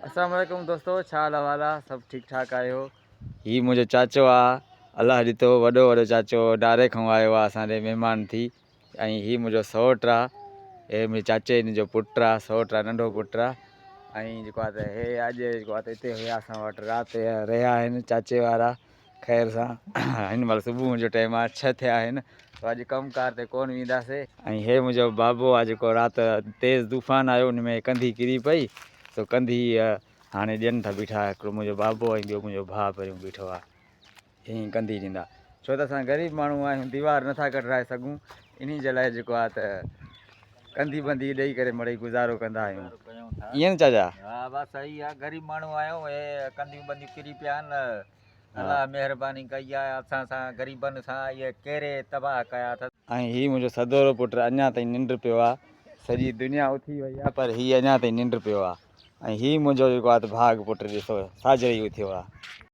अस्सलाम वालेकुम दोस्तों, छा हाल अहवाल आहे? सभु ठीकु ठाक आहियो? हीउ मुंहिंजो चाचो आहे, अलाह ॾिठो वॾो चाचो डारे खां आयो आहे असांजे महिमान थी। ऐं हीउ मुंहिंजो सौटु आहे, हे मुंहिंजे चाचे जो पुटु आहे, सौटु आहे, नंढो पुटु आहे। ऐं जेको आहे त हे अॼु जेको आहे त हिते हुया असां वटि राति रहिया आहिनि चाचे वारा ख़ैर सां। हिन महिल सुबुह जो टाइम आहे, 6 थिया आहिनि, त अॼु कमुकार ते कोन वेंदासीं। ऐं हे मुंहिंजो बाबो आहे जेको राति तेज़ तूफ़ान आयो, उन में कंधी किरी पई, तो कंधी हाणे ॾियनि था बीठा। हिकिड़ो मुंहिंजो बाबो ऐं ॿियो मुंहिंजो भाउ पहिरियों बीठो आहे, हीअं कंधी ॾींदा। छो त असां ग़रीब माण्हू आहियूं, दीवार नथा कढाए सघूं, इन जे लाइ जेको आहे त कंधी बंधी ॾेई करे मिड़ई गुज़ारो कंदा आहियूं। ईअं न चाचा? हा बस सही आहे, गरीब माण्हू आहियूं, हे कंधियूं बंधियूं किरी पिया आहिनि। अलाह महिरबानी कई आहे असां सां ग़रीबनि सां, इहे कहिड़े तबाह कया अथनि। ऐं हीउ मुंहिंजो सदोरो पुटु अञा ताईं निंड पियो आहे, सॼी दुनिया उथी वई आहे पर हीउ अञा ताईं निंड पियो आहे। ऐं हीउ मुंहिंजो जेको आहे त भाग पुटु ॾिसो साजरे ई उथियो आहे।